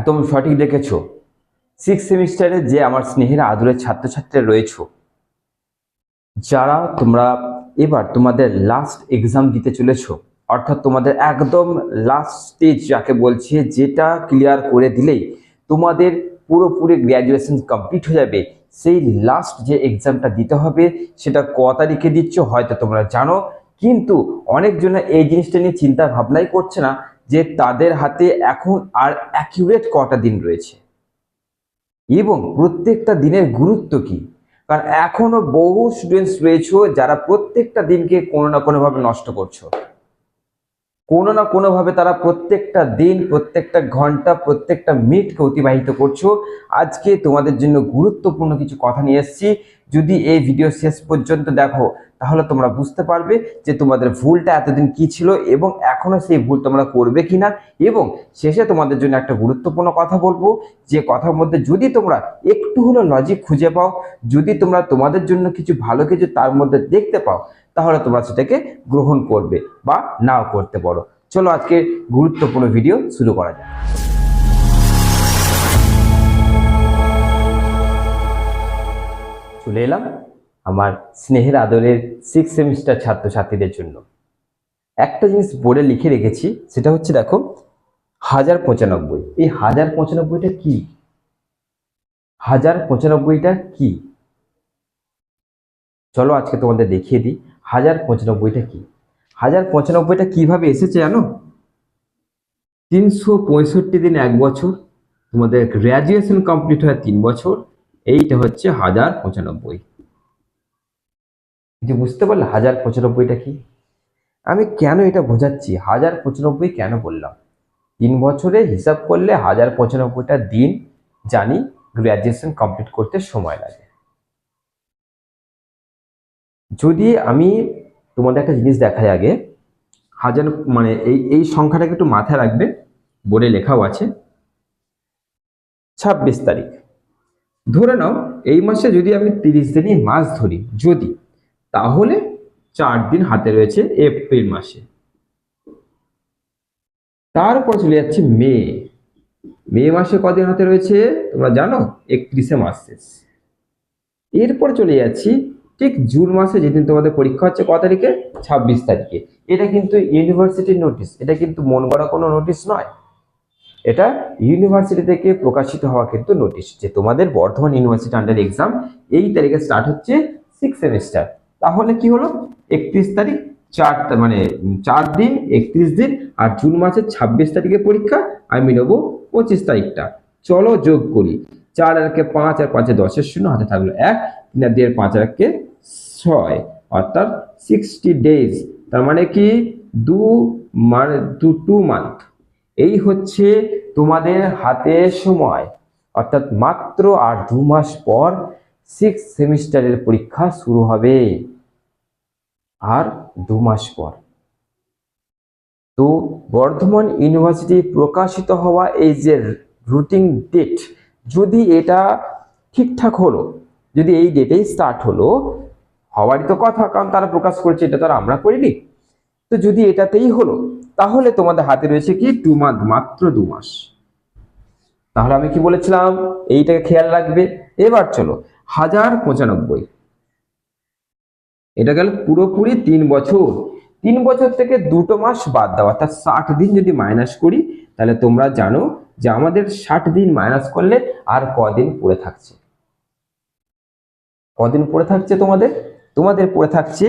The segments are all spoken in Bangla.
একদম সঠিক দেখেছো। 6 সেমিস্টারে যে আমার স্নেহের আদরের ছাত্রছাত্রীরা রয়েছে, যারা তোমরা এবার তোমাদের লাস্ট এক্সাম দিতে চলেছো, অর্থাৎ তোমাদের একদম লাস্ট স্টেজ যাকে বলছে, যেটা ক্লিয়ার করে দিলেই তোমাদের পুরোপুরি গ্র্যাজুয়েশন কমপ্লিট হয়ে যাবে, সেই লাস্ট যে এক্সামটা দিতে হবে সেটা ক তারিখে দিচ্ছ হয়তো তোমরা জানো, কিন্তু অনেকজন এই জিনিসটা নিয়ে চিন্তা ভাবনাই করছে না যে তাদের হাতে এখন আর অ্যাকিউরেট কটা দিন রয়েছে এবং প্রত্যেকটা দিনের গুরুত্ব কি। কারণ এখনো বহু স্টুডেন্টস রয়েছে যারা প্রত্যেকটা দিনকে কোনো না কোনোভাবে নষ্ট করছো, কোনো না কোনোভাবে তারা প্রত্যেকটা দিন, প্রত্যেকটা ঘন্টা, প্রত্যেকটা মিনিটকে অতিবাহিত করছো। আজকে তোমাদের জন্য গুরুত্বপূর্ণ কিছু কথা নিয়ে এসেছি। যদি এই ভিডিও শেষ পর্যন্ত দেখো তাহলে তোমরা বুঝতে পারবে যে তোমাদের ভুলটা এতদিন কি ছিল এবং এখনো সেই ভুল তোমরা করবে কিনা। এবং শেষে তোমাদের জন্য একটা গুরুত্বপূর্ণ কথা বলবো, যে কথার মধ্যে যদি তোমরা একটু হলো লজিক খুঁজে পাও, যদি তোমরা তোমাদের জন্য কিছু ভালো কিছু তার মধ্যে দেখতে পাও, তাহলে তোমরা সেটাকে গ্রহণ করবে বা নাও করতে পারো। চলো আজকে গুরুত্বপূর্ণ ভিডিও শুরু করা যাক। চলে এলাম আমার স্নেহের আদরের 6 সেমিস্টার ছাত্রছাত্রীদের জন্য। একটা জিনিস বোর্ডে লিখে রেখেছি, সেটা হচ্ছে দেখো 1095। এই 1095টা কি? 1095টা কি? চলো আজকে তোমাদের দেখিয়ে দিই 1095টা কি। 1095টা কিভাবে এসেছে জানো? 365 দিন 1 বছর, তোমাদের গ্র্যাজুয়েশন কমপ্লিট হয় 3 বছর, এইটা হচ্ছে 1095। যে বুঝতে পারলে 1095টা কি? আমি কেন এটা বোঝাচ্ছি, 1095 কেন বললাম? 3 বছরে হিসাব করলে 1095টা দিন জানি গ্র্যাজুয়েশন কমপ্লিট করতে সময় লাগে। যদি আমি তোমাদের একটা জিনিস দেখাই আগে, হাজার মানে এই সংখ্যাটাকে একটু মাথায় রাখবে, বোর্ডে লেখাও আছে। 26 তারিখ ধরে নাও, এই মাসে যদি আমি 30 দিনই মাস ধরি, যদি, তাহলে 4 দিন হাতে রয়েছে এপ্রিল মাসে। তারপর চলে যাচ্ছে মে। মে মাসে কদিন হাতে রয়েছে তোমরা জানো? 31শে মার্চ শেষ। এরপর চলে যাচ্ছি ঠিক জুন মাসে, যেদিন তোমাদের পরীক্ষা হচ্ছে ক তারিখে? 26 তারিখে। এটা কিন্তু ইউনিভার্সিটির নোটিশ, এটা কিন্তু মন গড়া কোনো নোটিশ নয়, এটা ইউনিভার্সিটি থেকে প্রকাশিত হওয়া কিন্তু নোটিশ, যে তোমাদের বর্ধমান ইউনিভার্সিটি আন্ডার এক্সাম এই তারিখে স্টার্ট হচ্ছে 6 সেমিস্টার। তাহলে কি হলো? 31 তারিখ, 4 দিন, 31 দিন, আর জুন মাসের 26 তারিখে পরীক্ষা, আমি নেবো 25 তারিখটা। চলো যোগ করি, 4 আর 5, আর 5 10 শূন্য, হাতে থাকলো 1, 3 আর 2 5 আর 6, অর্থাৎ 60 ডেজ। তার মানে কি 2 মান্থ। এই হচ্ছে তোমাদের হাতে সময়, অর্থাৎ মাত্র আর 2 মাস পর 6 সেমিস্টারের পরীক্ষা শুরু হবে। আর 2 মাস পর তো বর্ধমান ইউনিভার্সিটি প্রকাশিত হওয়া এই যে রুটিন ডেট, যদি এটা ঠিকঠাক হলো, যদি এই ডেটেই স্টার্ট হলো, হওয়ারই তো কথা, কারণ তারা প্রকাশ করেছে, এটা তো আর আমরা করিনি। তো যদি এটাতেই হলো, তাহলে তোমাদের হাতে রয়েছে কি 2 মান্থ, মাত্র 2 মাস। তাহলে আমি কি বলেছিলাম, এইটাকে খেয়াল রাখবে। এবার চলো 1095, এটা গেল পুরোপুরি 3 বছর। 3 বছর থেকে 2টো মাস বাদ দাও, অর্থাৎ 60 দিন যদি মাইনাস করি, তাহলে তোমরা জানো যে আমাদের 60 দিন মাইনাস করলে আর কদিন পড়ে থাকছে? কদিন পড়ে থাকছে তোমাদের? তোমাদের পড়ে থাকছে,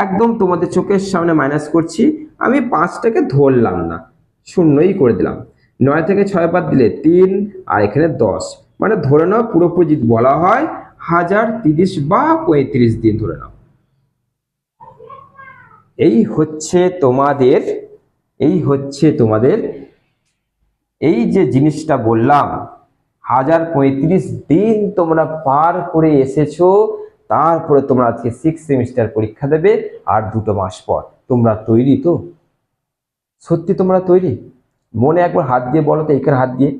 একদম তোমাদের চোখের সামনে মাইনাস করছি, আমি 5টাকে ধরলাম না, শূন্যই করে দিলাম। 9 থেকে 6 বাদ দিলে 3, আর এখানে 10, মানে ধরে নাও পুরোপুরি যদি বলা হয় 1030 বা 35 দিন ধরে নাও। এই হচ্ছে তোমাদের এই যে জিনিসটা বললাম, 1035 দিন তোমরা পার করে এসেছো। তারপরে তোমরা আজকে 6 সেমিস্টার পরীক্ষা দেবে, আর 2টো মাস পর। তোমরা তৈরি তো? সত্যি তোমরা তৈরি? মনে একবার হাত দিয়ে বলো তো, এখানে হাত দিয়ে,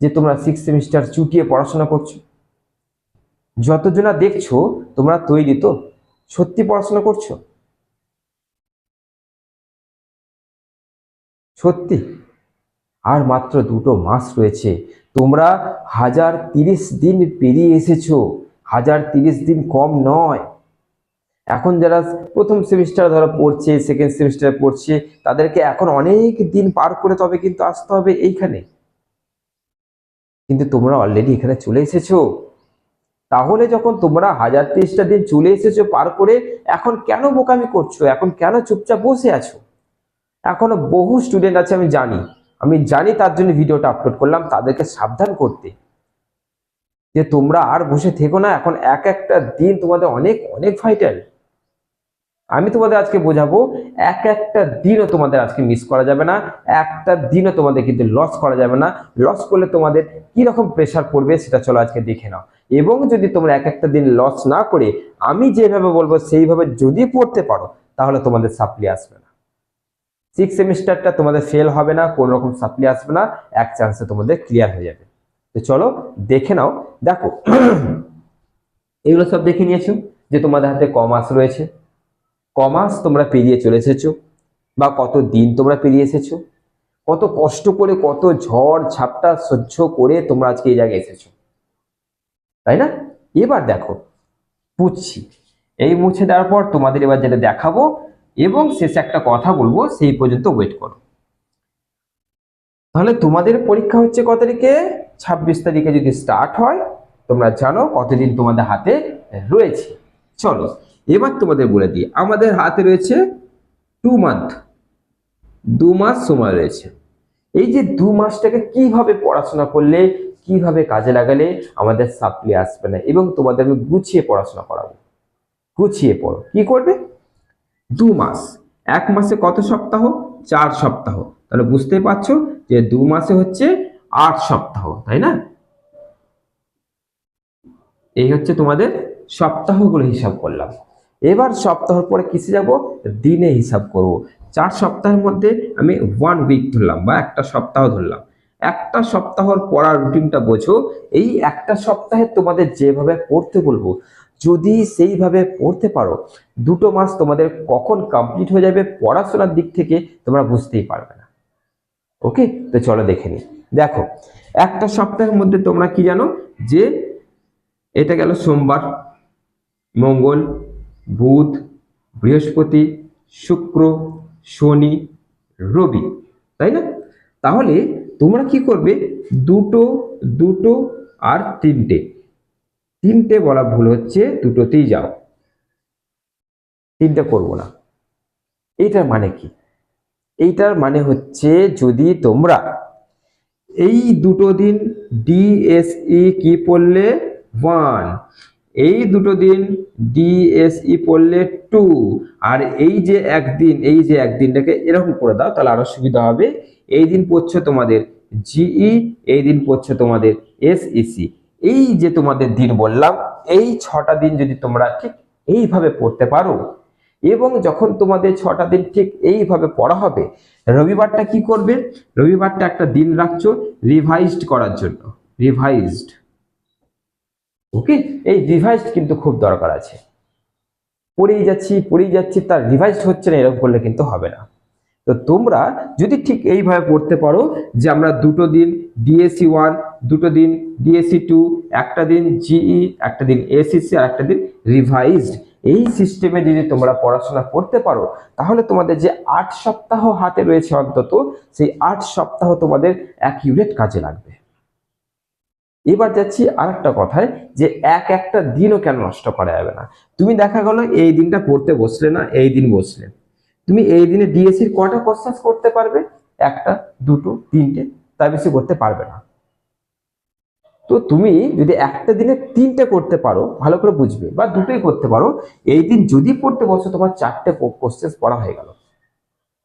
যে তোমরা 6 সেমিস্টার চুটিয়ে পড়াশোনা করছো? যতজনা দেখছো তোমরা তৈরি তো? সত্যি পড়াশোনা করছো? সত্যি? আর মাত্র 2টো মাস রয়েছে, তোমরা 1030 দিন পেরিয়ে এসেছো, 1030 দিন কম নয়। এখন যারা প্রথম সেমিস্টার ধরো পড়ছে, সেকেন্ড সেমিস্টারে পড়ছে, তাদেরকে এখন অনেক দিন পার করে তবে কিন্তু আসতে হবে এইখানে, কিন্তু তোমরা অলরেডি এখানে চলে এসেছো। তাহলে যখন তোমরা 1030টা দিন চলে এসেছো পার করে, এখন কেন বোকামি করছো? এখন কেন চুপচাপ বসে আছো? এখনো বহু স্টুডেন্ট আছে, আমি জানি, তার জন্য ভিডিওটা আপলোড করলাম, তাদেরকে সাবধান করতে, যে তোমরা আর বসে থেকো না। এখন এক একটা দিন তোমাদের অনেক অনেক ভাইটাল। আমি তোমাদের আজকে বোঝাবো, এক একটা দিনও তোমাদের আজকে মিস করা যাবে না, একটা দিনও তোমাদের কিন্তু লস করা যাবে না। লস করলে তোমাদের কি রকম প্রেসার পড়বে সেটা চলো আজকে দেখে নাও। এবং যদি তোমরা এক একটা দিন লস না করে আমি যেভাবে বলবো সেইভাবে যদি পড়তে পারো, তাহলে তোমাদের সাপ্লি আসবে না, 6 সেমিস্টারটা তোমাদের ফেল হবে না, কোনো রকম সাপ্লি আসবে না, এক চান্সে তোমাদের ক্লিয়ার হয়ে যাবে। তো চলো দেখে নাও। দেখো এগুলো সব দেখে নিয়েছো যে তোমাদের হাতে কমার্স রয়েছে, কমার্স তোমরা পেরিয়ে চলে এসেছো, বা কত দিন তোমরা পেরিয়ে এসেছো, কত কষ্ট করে, কত ঝড় ঝাপটা সহ্য করে তোমরা আজকে এই জায়গায় এসেছো, তাই না? এবার দেখো বুঝছি, এই মুছে দেওয়ার পর তোমাদের এবার যেটা দেখাবো এবং শেষে একটা কথা বলবো, সেই পর্যন্ত ওয়েট করো। তাহলে তোমাদের পরীক্ষা হচ্ছে কত তারিখে? 26 তারিখে যদি স্টার্ট হয়, তোমরা জানো কতদিন তোমাদের হাতে রয়েছে। চলো এবার তোমাদের বলে দিই, আমাদের হাতে রয়েছে 2 মান্থ, 2 মাস সময় রয়েছে। এই যে 2 মাসটাকে কিভাবে পড়াশোনা করলে, কিভাবে কাজে লাগালে আমাদের সাপ্লি আসবে না, এবং তোমাদের আমি গুছিয়ে পড়াশোনা করাবো। গুছিয়ে পড়ো। কি করবে? 2 মাস, 1 মাসে কত সপ্তাহ? 4 সপ্তাহ। তাহলে বুঝতেই পারছো যে 2 মাসে হচ্ছে 8 সপ্তাহ, তাই না? এই হচ্ছে তোমাদের সপ্তাহগুলো হিসাব করলাম। এবার সপ্তাহের পরে কিসে যাব? দিনে হিসাব করব। 4 সপ্তাহের মধ্যে আমি 1 উইক ধরলাম, বা একটা সপ্তাহ ধরলাম। একটা সপ্তাহের পড়ার রুটিনটা বোঝো। এই একটা সপ্তাহে তোমাদের যেভাবে পড়তে বলবো, যদি সেইভাবে পড়তে পারো, 2 মাস তোমাদের কখন কমপ্লিট হয়ে যাবে পড়াশোনার দিক থেকে তোমরা বুঝতেই পারবে না। ওকে, তো চলো দেখে নি। দেখো একটা সপ্তাহের মধ্যে তোমরা কি জানো, যে এটা গেল সোমবার, মঙ্গল, বুধ, বৃহস্পতি, শুক্র, শনি, রবি, তাই না? তাহলে তোমরা কি করবে? দুটো, দুটো আর তিনটে, তিনটে বলা ভুল হচ্ছে, দুটোতেই যাও, তিনটে করবো না। এইটার মানে কি? এইটার মানে হচ্ছে, যদি তোমরা এই দুটো দিন ডিএসই কি পড়লে 1, এই দুটো দিন ডিএসই পড়লে 2, আর এই যে একদিন, এই যে একদিনটাকে এরকম করে দাও, তাহলে আরো সুবিধা হবে। এই দিন পড়ছে তোমাদের জিই, এই দিন পড়ছে তোমাদের এসইসি। এই যে তোমাদের দিন বললাম, এই 6টা দিন যদি তোমরা ঠিক এইভাবে পড়তে পারো, এবং যখন তোমাদের 6টা দিন ঠিক এইভাবে পড়া হবে, রবিবারটা কি করবে? রবিবারটা একটা দিন রাখছো রিভাইজড করার জন্য, রিভাইজড। ওকে, এই রিভাইজড কিন্তু খুব দরকার আছে। পড়েই যাচ্ছি তার রিভাইজড হচ্ছে না, এরকম করলে কিন্তু হবে না। তো তোমরা যদি ঠিক এইভাবে পড়তে পারো, যে আমরা দুটো দিন ডিএসসি 1, দুটো দিন ডিএসসি 2, একটা দিন জিই, একটা দিন এসইসি, আর একটা দিন রিভাইজড, এই সিস্টেমে যদি তোমরা পড়াশোনা করতে পারো, তাহলে তোমাদের যে 8 সপ্তাহ হাতে রয়েছে অন্তত, সেই 8 সপ্তাহ তোমাদের অ্যাকিউরেট কাজে লাগবে। এবার যাচ্ছি আরেকটা কথায়, যে একটা দিনও কেন নষ্ট করা যাবে না। তুমি দেখা গেল এই দিনটা পড়তে বসলে না, এই দিন বসলে, তুমি এই দিনে ডিএসসির কটা কোশ্চেন করতে পারবে? একটা, দুটো, তিনটে, তার বেশি করতে পারবে না। তো তুমি যদি একটা দিনে 3টে করতে পারো, ভালো করে বুঝবে, বা দুটোই করতে পারো, এই দিন যদি পড়তে বসো, তোমার 4টে কোশ্চেন পড়া হয়ে গেল।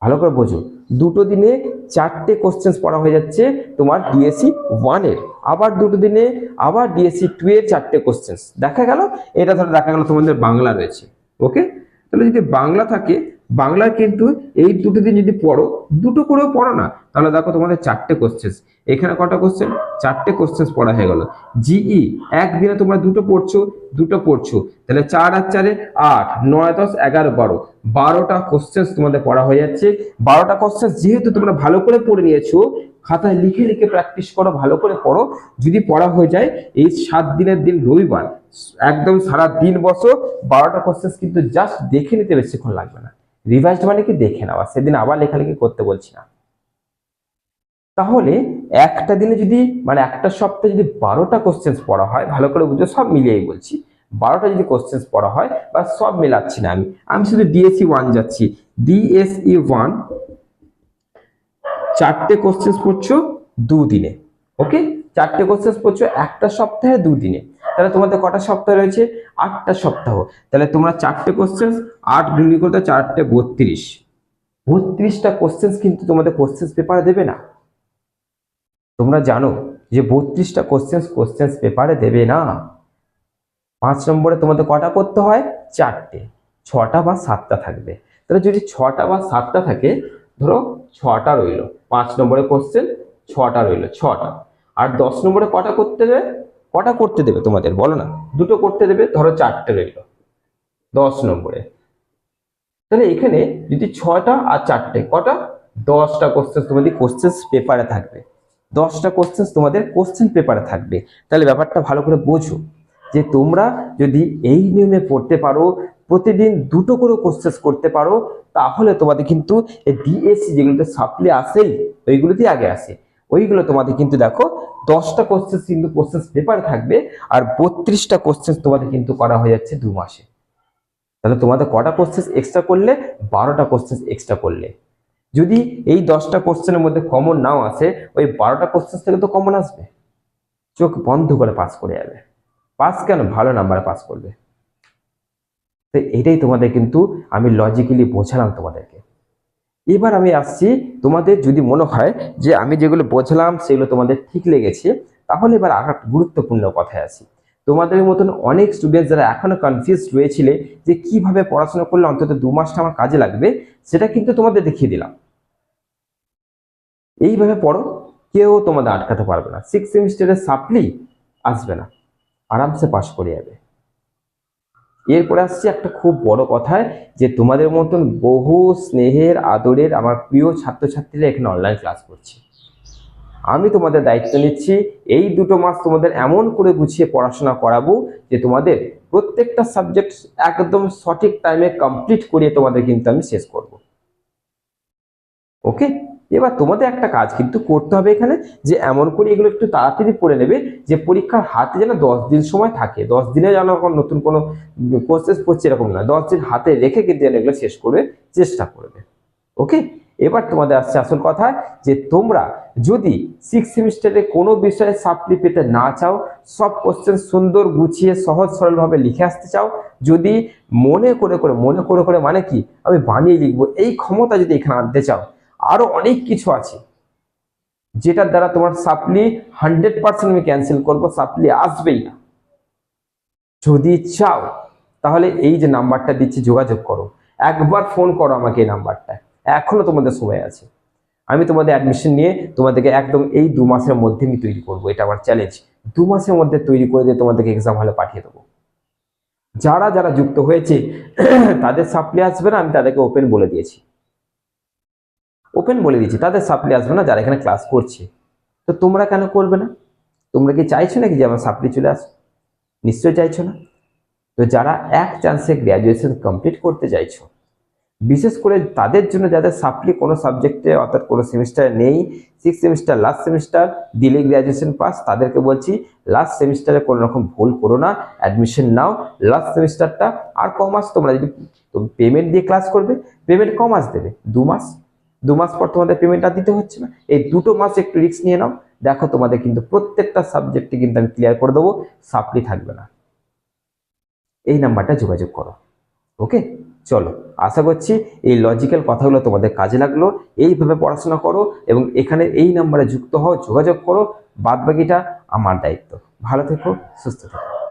ভালো করে বোঝো, দুটো দিনে 4টে কোশ্চেন পড়া হয়ে যাচ্ছে তোমার ডিএসসি 1 এর, আবার দুটো দিনে আবার ডিএসসি 2 এর 4টে কোশ্চেন দেখা গেল। এটা ধরো দেখা গেল তোমাদের বাংলা রয়েছে, ওকে? তাহলে যদি বাংলা থাকে, বাংলার কিন্তু এই দুটো দিন যদি পড়ো, দুটো করেও পড়ো না, তাহলে দেখো তোমাদের 4টে কোশ্চেন, এখানে কটা কোশ্চেন, 4টে কোশ্চেন পড়া হয়ে গেল। জিই একদিনে তোমরা দুটো পড়ছো, তাহলে 4 আর 4 8, 9 10 11 12, 12টা কোশ্চেন তোমাদের পড়া হয়ে যাচ্ছে। 12টা কোশ্চেন যেহেতু তোমরা ভালো করে পড়ে নিয়েছো, খাতায় লিখে লিখে প্র্যাকটিস করো, ভালো করে পড়ো, যদি পড়া হয়ে যায় এই 7 দিনের দিন রবিবার একদম সারা দিন বসো, 12টা কোশ্চেন কিন্তু জাস্ট দেখে নিতে বেশিক্ষণ লাগবে না। রিভাইজড মানে কি দেখে নেওয়া, সেদিন আবার লেখালেখি করতে বলছি না। তাহলে একটা দিনে যদি মানে একটা সপ্তাহে যদি 12টা কোশ্চেন পড়া হয়, ভালো করে বুঝো, সব মিলিয়েই বলছি, 12টা যদি কোশ্চেন পড়া হয়, বা সব মেলাচ্ছি না আমি শুধু ডিএসই 1 যাচ্ছি, ডিএসই 1 4টে কোশ্চেন পড়ছো 2 দিনে। ওকে, 4টে কোশ্চেন পড়ছো একটা সপ্তাহে 2 দিনে, তাহলে তোমাদের কটা সপ্তাহ রয়েছে, 8টা সপ্তাহ। তাহলে তোমরা 4টে কোশ্চেন 8 গুণি করতে 4টে 32, 32টা কোশ্চেন কিন্তু তোমাদের কোশ্চেন পেপারে দেবে না। তোমরা জানো যে 32টা কোশ্চেন পেপারে দেবে না। 5 নম্বরে তোমাদের কটা করতে হয়, 4টে, 6টা বা 7টা থাকবে। তাহলে যদি 6টা বা 7টা থাকে, ধরো 6টা রইল, 5 নম্বরে কোশ্চেন 6টা রইল, 6টা। আর 10 নম্বরে কটা করতে দেবে তোমাদের, বলো না, দুটো করতে দেবে, ধরো 4টে রইল 10 নম্বরে। তাহলে এখানে যদি 6টা আর 4টে কটা, 10টা কোশ্চেন তোমাদের কোশ্চেন পেপারে থাকবে, 10টা কোশ্চেন তোমাদের কোশ্চেন পেপারে থাকবে। তাহলে ব্যাপারটা ভালো করে বোঝো যে তোমরা যদি এই নিয়মে পড়তে পারো, প্রতিদিন দুটো করে কোশ্চেন করতে পারো, তাহলে তোমাদের কিন্তু এই ডিএসসি যেগুলোতে সাপ্লি আসেই, ওইগুলোতেই আগে আসে, ওইগুলো তোমাদের কিন্তু দেখো 10টা কোশ্চেন কিন্তু কোশ্চেন পেপারে থাকবে, আর 32টা কোশ্চেন তোমাদের কিন্তু করা হয়ে যাচ্ছে 2 মাসে। তাহলে তোমাদের কটা কোশ্চেন এক্সট্রা করলে, 12টা কোশ্চেন এক্সট্রা করলে। যদি এই 10টা কোশ্চেনের মধ্যে কমন নাও আসে, ওই 12টা কোশ্চেন থেকে তো কমন আসবে, চোখ বন্ধ করে পাস করে যাবে। পাস কেন, ভালো নাম্বারে পাস করবে। তো এটাই তোমাদের কিন্তু আমি লজিক্যালি বোঝালাম তোমাদেরকে। এবার আমি আসছি, তোমাদের যদি মনে হয় যে আমি যেগুলো বোঝালাম সেগুলো তোমাদের ঠিক লেগেছে, তাহলে এবার আর একটা গুরুত্বপূর্ণ কথায় আসি। তোমাদের মতন অনেক স্টুডেন্ট যারা এখনো কনফিউজ রয়েছিলে যে কিভাবে পড়াশোনা করলে অন্তত 2 মাসটা আমার কাজে লাগবে, সেটা কিন্তু তোমাদের দেখিয়ে দিলাম। এইভাবে পড়ো, কেউ তোমাদের আটকাতে পারবে না। 6 সেমিস্টারের সাপ্লি আসবে না, আরামসে পাস করে যাবে। এরপরে আসছে একটা খুব বড় কথায়, যে তোমাদের মতন বহু স্নেহের আদরের আমার প্রিয় ছাত্রছাত্রীরা এখানে অনলাইন ক্লাস করছে। আমি তোমাদের দায়িত্ব নিচ্ছি, এই 2 মাস তোমাদের এমন করে গুছিয়ে পড়াশোনা করাবো যে তোমাদের প্রত্যেকটা সাবজেক্ট একদম সঠিক টাইমে কমপ্লিট করিয়ে তোমাদের কিন্তু আমি শেষ করব। ওকে, এবার তোমাদের একটা কাজ কিন্তু করতে হবে এখানে, যে এমন করে এগুলো একটু তাড়াতাড়ি পড়ে নেবে যে পরীক্ষার হাতে যেন 10 দিন সময় থাকে, 10 দিনে যেন নতুন কোনো কোর্সেস পড়ছে এরকম না, 10 দিন হাতে রেখে কিন্তু এগুলো শেষ করবে চেষ্টা করবে। ওকে, এবার তোমাদের আসছে আসল কথা, যে তোমরা যদি 6 সেমিস্টারে কোনো বিষয়ে সাপ্লি পেতে না চাও, সব কোশ্চেন সুন্দর গুছিয়ে সহজ সরলভাবে লিখে আসতে চাও, যদি মনে করে মানে কি আমি বানিয়ে লিখবো, এই ক্ষমতা যদি এখানে আনতে চাও, আরো অনেক কিছু আছে যেটার দ্বারা তোমার সাপ্লি 100% আমি ক্যান্সেল করবো, সাপ্লি আসবেই না। যদি চাও তাহলে এই যে নাম্বারটা দিচ্ছি যোগাযোগ করো, একবার ফোন করো আমাকে, এই নাম্বারটা এখনো তোমাদের সময় আছে। আমি তোমাদের অ্যাডমিশন নিয়ে তোমাদেরকে একদম এই 2 মাসের মধ্যে আমি তৈরি করবো, এটা আমার চ্যালেঞ্জ। 2 মাসের মধ্যে তৈরি করে দিয়ে তোমাদেরকে এক্সাম হলে পাঠিয়ে দেবো। যারা যারা যুক্ত হয়েছে তাদের সাপ্লি আসবে না, আমি তাদেরকে ওপেন বলে দিয়েছি, তাদের সাপ্লি আসবে না যারা এখানে ক্লাস করছে। তো তোমরা কেন করবে না? তোমরা কি চাইছো নাকি যে আমার সাপ্লি চলে আসে? নিশ্চয়ই চাইছো না। তো যারা এক চান্সে গ্র্যাজুয়েশন কমপ্লিট করতে চাইছো, বিশেষ করে তাদের জন্য যাদের সাপ্লি কোনো সাবজেক্টে অর্থাৎ কোনো সেমিস্টারে নেই, 6 সেমিস্টার লাস্ট সেমিস্টার দিলে গ্র্যাজুয়েশন পাস, তাদেরকে বলছি লাস্ট সেমিস্টারে কোনো রকম ভুল করো না, অ্যাডমিশন নাও। লাস্ট সেমিস্টারটা আর কমাস, তোমরা যদি পেমেন্ট দিয়ে ক্লাস করবে, পেমেন্ট কমাস দেবে, 2 মাস পর তোমাদের পেমেন্টটা দিতে হচ্ছে না। এই 2 মাস একটু রিস্ক নিয়ে নাও, দেখো তোমাদের কিন্তু প্রত্যেকটা সাবজেক্টে কিন্তু আমি ক্লিয়ার করে দেবো, সাপ্লি থাকবে না। এই নাম্বারটা যোগাযোগ করো। ওকে, চলো, আশা করছি এই লজিক্যাল কথাগুলো তোমাদের কাজে লাগলো। এইভাবে পড়াশোনা করো এবং এখানে এই নাম্বারে যুক্ত হও, যোগাযোগ করো, বাদ বাকিটা আমার দায়িত্ব। ভালো থেকো, সুস্থ থেকো।